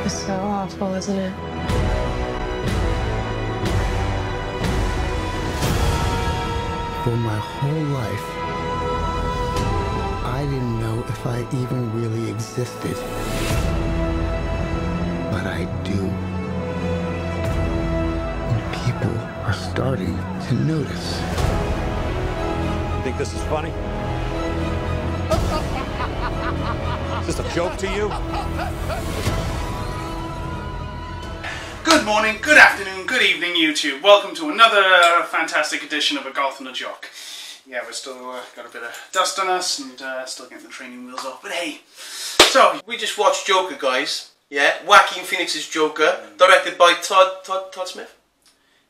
It's so awful, isn't it? For my whole life, I didn't know if I even really existed. But I do. And people are starting to notice. Think this is funny? Is this a joke to you? Good morning, good afternoon, good evening, YouTube. Welcome to another fantastic edition of A Golf and a Jock. Yeah, we're still got a bit of dust on us and still getting the training wheels off, but hey. So, we just watched Joker, guys. Yeah, Joaquin Phoenix's Joker, directed by Todd Smith?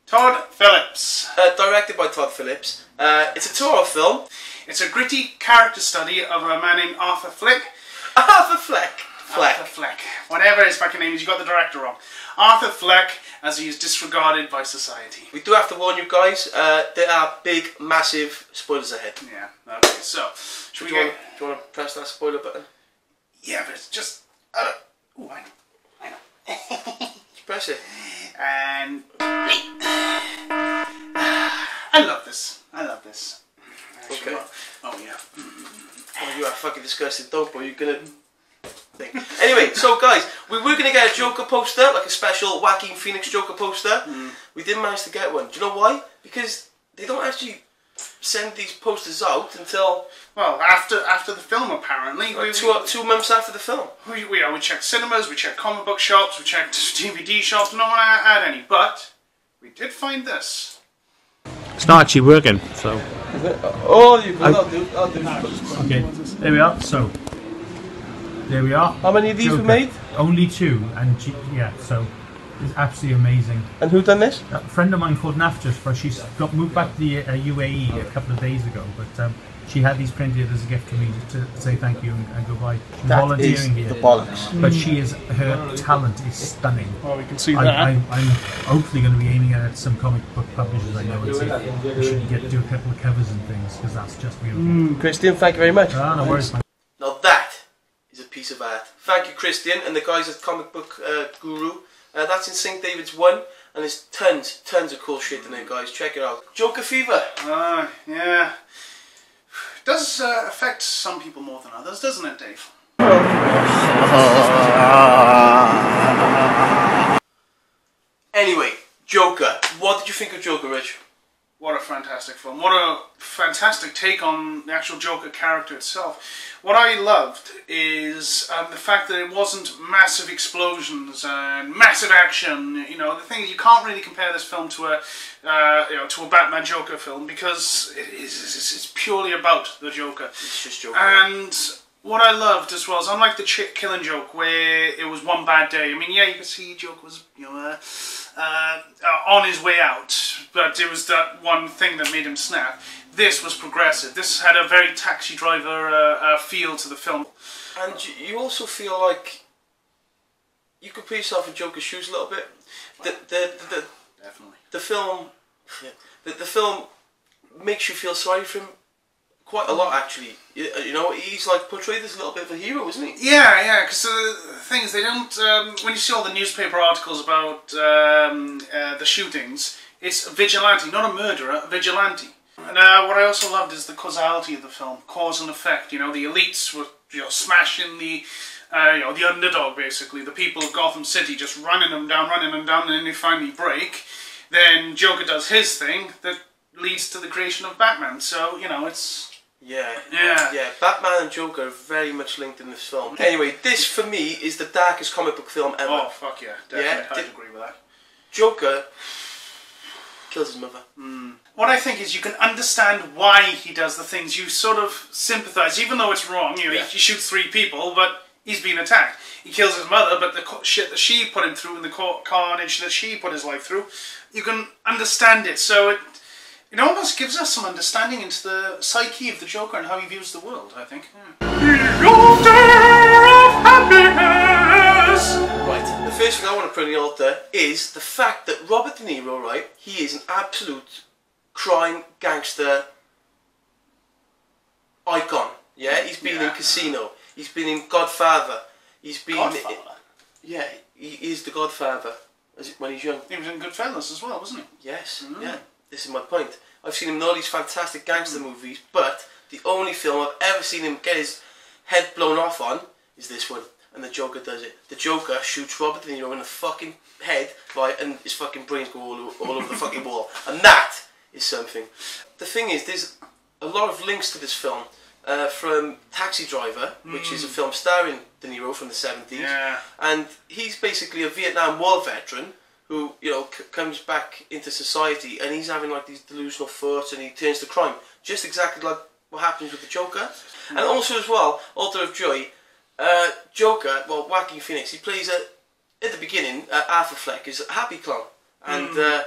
Todd Phillips. Directed by Todd Phillips. It's a two-hour film. It's a gritty character study of a man named Arthur Fleck. Arthur Fleck. Arthur Fleck. Whatever his fucking name is, you got the director wrong. Arthur Fleck, as he is disregarded by society. We do have to warn you guys, there are big, massive spoilers ahead. Yeah, okay, so, should we go? Do you want to press that spoiler button? Yeah, but it's just, ooh, I know. Just press it. And, I love this. Actually, Okay. oh yeah. Oh, you are fucking disgusting, don't boy, you're gonna... Anyway, so guys, we were going to get a Joker poster, like a special Joaquin Phoenix Joker poster. We didn't manage to get one. Do you know why? Because they don't actually send these posters out until... Well, after the film, apparently. Like 2 months after the film. We checked cinemas, we checked comic book shops, we checked DVD shops, no one had any. But we did find this. It's not actually working, so... Oh, you can do. Okay, there we are, so... There we are. How many of these Joker. were made? Only 2, and yeah, so it's absolutely amazing. And who done this? A friend of mine called Nafjas, she's got moved back to the UAE a couple of days ago, but she had these printed as a gift for me to say thank you and goodbye. She's That volunteering is here. the bollocks. But her talent is stunning. Well, we can see that. I'm hopefully going to be aiming at some comic book publishers I know and see if we should do a couple of covers and things, because that's just beautiful. Christian, thank you very much. No worries, man. Now that is a piece of art. Thank you, Christian, and the guys at Comic Book Guru. That's in St. David's 1, and there's tons of cool shit in there, guys. Check it out. Joker Fever. Yeah. It does affect some people more than others, doesn't it, Dave? Anyway, Joker. What did you think of Joker, Rich? What a fantastic film. What a fantastic take on the actual Joker character itself. What I loved is the fact that it wasn't massive explosions and massive action. You know, the thing is, you can't really compare this film to a Batman Joker film, because it's purely about the Joker. It's just Joker. And what I loved as well is, unlike the chick killing joke where it was one bad day. I mean, yeah, you could see Joker was, on his way out, but it was that one thing that made him snap. This was progressive. This had a very Taxi Driver feel to the film. And you also feel like you could put yourself in Joker's shoes a little bit. Definitely. The film makes you feel sorry for him quite a lot, actually. You know, he's like portrayed as a little bit of a hero, isn't he? Yeah, because the thing is, they don't... when you see all the newspaper articles about the shootings, it's a vigilante, not a murderer, a vigilante. And what I also loved is the causality of the film, cause and effect. You know, the elites were smashing the underdog, basically. The people of Gotham City just running them down, and then they finally break. Then Joker does his thing that leads to the creation of Batman. So, you know, it's... Yeah. Batman and Joker are very much linked in this film. Anyway, this for me is the darkest comic book film ever. Oh, fuck yeah, definitely. I'd agree with that. Joker kills his mother. What I think is, you can understand why he does the things. You sort of sympathise, even though it's wrong. You know, he shoots 3 people, but he's being attacked. He kills his mother, but the shit that she put him through and the carnage that she put his life through, you can understand it. So it almost gives us some understanding into the psyche of the Joker and how he views the world, I think. Right, the first thing I want to put on the altar is the fact that Robert De Niro, right, he is an absolute crime gangster icon. Yeah, he's been in Casino, he's been in Godfather, he's been... Godfather? Yeah, he is the Godfather when he's young. He was in Goodfellas as well, wasn't he? Yes, yeah. This is my point. I've seen him in all these fantastic gangster movies, but the only film I've ever seen him get his head blown off on is this one. And the Joker does it. The Joker shoots Robert De Niro in the fucking head, right, and his fucking brains go all over the fucking wall. And that is something. The thing is, there's a lot of links to this film from Taxi Driver, which is a film starring De Niro from the 70s. Yeah. And he's basically a Vietnam War veteran who, you know, comes back into society, and he's having like these delusional thoughts, and he turns to crime, just exactly like what happens with the Joker. And also as well, Alter of Joy, Joker, well, Joaquin Phoenix, he plays at the beginning, Arthur Fleck is a happy clown, and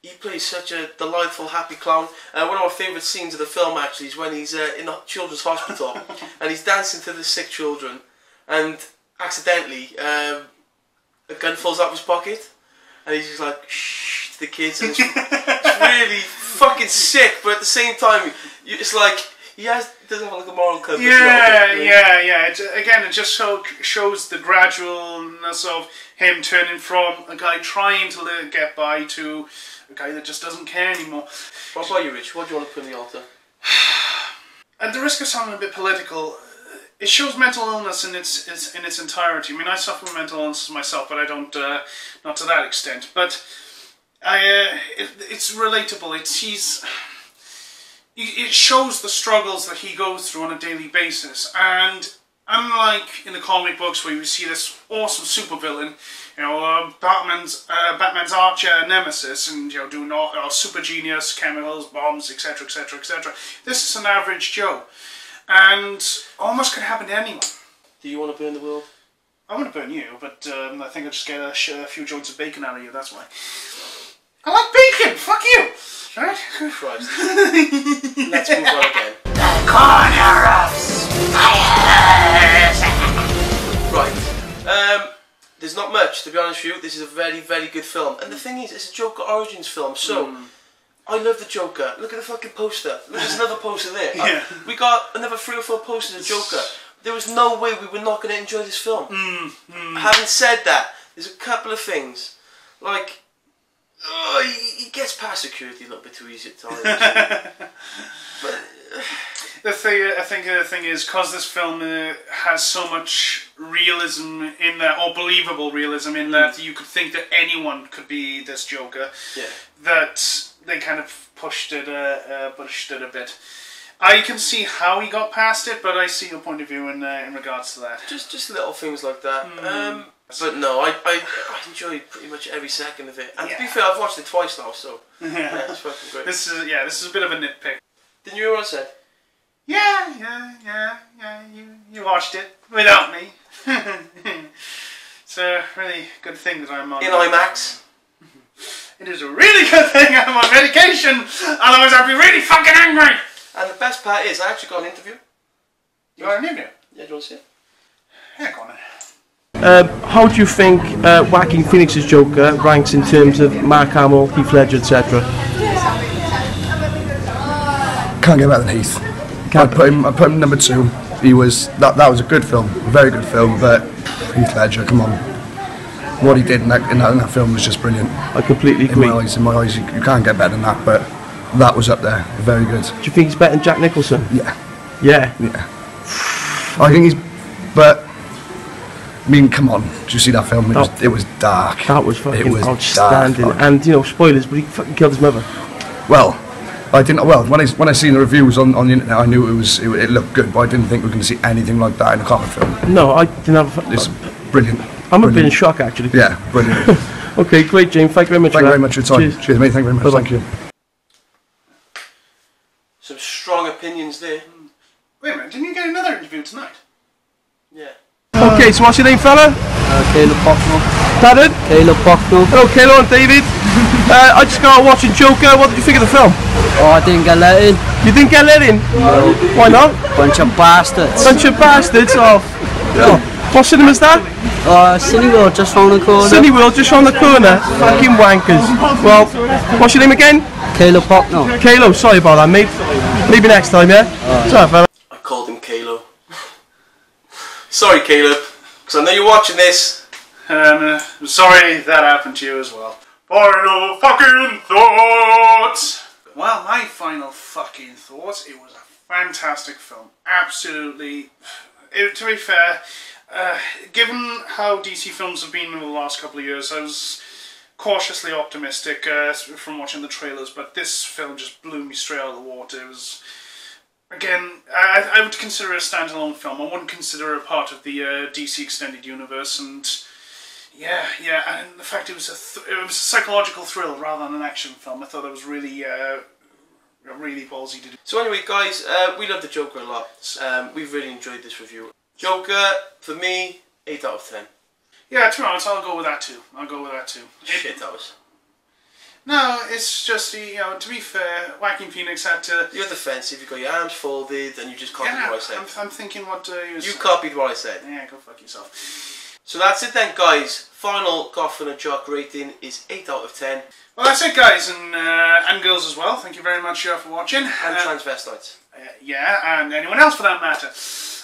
he plays such a delightful happy clown. One of my favourite scenes of the film actually is when he's in a children's hospital and he's dancing to the sick children, and accidentally a gun falls out of his pocket, and he's just like shh to the kids, and it's really fucking sick, but at the same time it's like he doesn't have like a moral compass. Yeah. It just shows the gradualness of him turning from a guy trying to get by to a guy that just doesn't care anymore. What about you, Rich? What do you want to put in the altar? At the risk of sounding a bit political, it shows mental illness in its entirety. I mean, I suffer from mental illness myself, but I don't, not to that extent. But it's relatable. It shows the struggles that he goes through on a daily basis, and unlike in the comic books where you see this awesome supervillain, you know, Batman's arch nemesis, and you know, doing all super genius, chemicals, bombs, etc., etc., etc. This is an average Joe, and almost could happen to anyone. Do you want to burn the world? I want to burn you, but I think I'll just get a few joints of bacon out of you. That's why. I like bacon. Fuck you. Right? Christ. Let's move on again. The corner of spiders. Right. There's not much, to be honest with you. This is a very, very good film. And the thing is, it's a Joker Origins film, so I love the Joker. Look at the fucking poster. Look, there's another poster there. Yeah. We got another 3 or 4 posters of Joker. There was no way we were not going to enjoy this film. Having said that, there's a couple of things. Like, he gets past security a little bit too easy at times. But I think the thing is, because this film has so much realism in that, or believable realism in that, you could think that anyone could be this Joker. Yeah. That they kind of pushed it a bit. I can see how he got past it, but I see your point of view in regards to that. Just little things like that. But no, I enjoyed pretty much every second of it. And to be fair, I've watched it twice now, so yeah, it's fucking great. This is a bit of a nitpick. Didn't you hear what I said? Yeah. You watched it without me. It's a really good thing that I'm on. In IMAX. It is a really good thing I'm on medication. Otherwise, I'd be really fucking angry. And the best part is, I actually got an interview. You got an interview? Yeah, do you want to see it? Yeah, go on then. How do you think Joaquin Phoenix's Joker ranks in terms of Mark Hamill, Heath Ledger, etc.? Can't get better than Heath. I put him number 2. He was that was a good film, a very good film. But Heath Ledger, come on, what he did in that film was just brilliant. I completely agree. In my eyes, you can't get better than that. But that was up there, very good. Do you think he's better than Jack Nicholson? Yeah. I think he's, but I mean, come on, did you see that film? It was dark. That was fucking outstanding. Dark. And you know, spoilers, but he fucking killed his mother. Well, I didn't. Well, when I seen the reviews on the internet, I knew it looked good, but I didn't think we were going to see anything like that in a comic film. No, I didn't have. It's brilliant. I'm a bit in shock, actually. Yeah, brilliant. Okay, great, James. Thank you very much. Thank you very much for your time. Cheers, mate. Thank you very much. Bye-bye. Thank you. Some strong opinions there. Wait a minute, didn't you get another interview tonight? Yeah. Okay, so what's your name, fella? Caleb Pocknell. Pardon? Caleb Pocknell. Hello, Caleb and David. I just got watching Joker. What did you think of the film? Oh, I didn't get let in. You didn't get let in? No. Why not? Bunch of bastards. Bunch of bastards. Oh. What cinema's that? Cineworld, just round the corner. Cineworld, just round the corner. Fucking wankers. Well, what's your name again? Caleb Pocknell. Kalo, sorry about that, mate. Maybe next time, yeah? Sorry, fella. I called him Kalo. Sorry, Caleb, because I know you're watching this. I'm sorry that happened to you as well. Final fucking thoughts! Well, my final fucking thoughts, it was a fantastic film. Absolutely. To be fair, given how DC films have been over the last couple of years, I was cautiously optimistic from watching the trailers, but this film just blew me straight out of the water. It was, again, I would consider it a standalone film. I wouldn't consider it a part of the DC Extended Universe, and yeah, and the fact it was a psychological thrill rather than an action film. I thought that was really ballsy to do. So anyway, guys, we love the Joker a lot. We've really enjoyed this review. Joker, for me, 8 out of 10. Yeah, to be honest, I'll go with that too. Shit, that was. No, it's just, you know, to be fair, Joaquin Phoenix had to... You're defensive, you've got your arms folded, and you just copied what I said. I'm thinking what you copied what I said. Yeah, go fuck yourself. So that's it then, guys. Final Goffin and Jock rating is 8 out of 10. Well, that's it, guys, and girls as well. Thank you very much for watching. And transvestites. Yeah, and anyone else for that matter.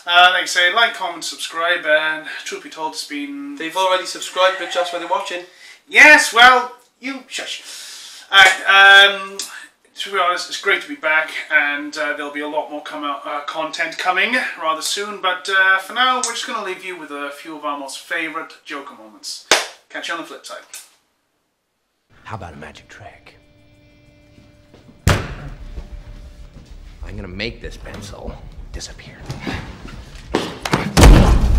Like I say, like, comment, subscribe, and truth be told, it's been... They've already subscribed, but just when they're watching. Yes, well, you shush. Alright, to be honest, it's great to be back, and there'll be a lot more content coming rather soon, but for now, we're just going to leave you with a few of our most favourite Joker moments. Catch you on the flip side. How about a magic trick? I'm gonna make this pencil disappear.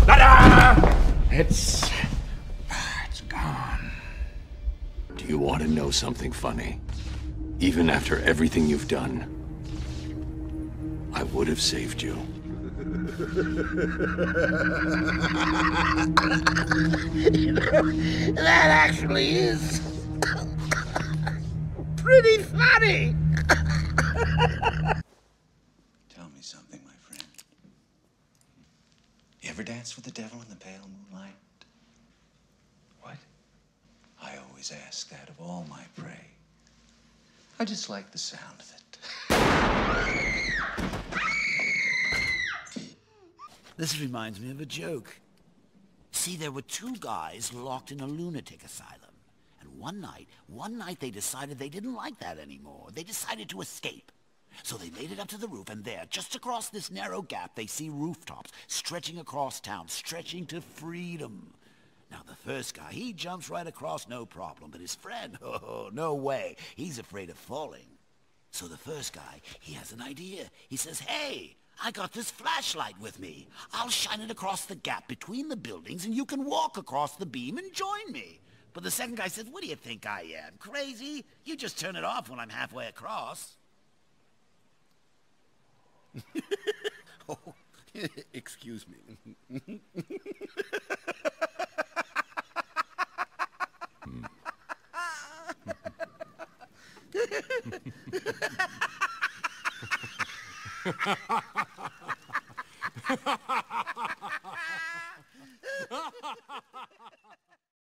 Ta-da! It's gone. Do you want to know something funny? Even after everything you've done, I would have saved you. You know, that actually is pretty funny. Tell me something, my friend. You ever danced with the devil in the pale moonlight? What? I always ask that of all my prey. I just like the sound of it. This reminds me of a joke. See, there were two guys locked in a lunatic asylum. And one night they decided they didn't like that anymore. They decided to escape. So they made it up to the roof, and there, just across this narrow gap, they see rooftops stretching across town, stretching to freedom. Now, the first guy, he jumps right across, no problem. But his friend, oh, no way. He's afraid of falling. So the first guy, he has an idea. He says, hey, I got this flashlight with me. I'll shine it across the gap between the buildings, and you can walk across the beam and join me. But the second guy says, what do you think I am, crazy? You just turn it off when I'm halfway across. Oh, excuse me. Ha ha ha ha!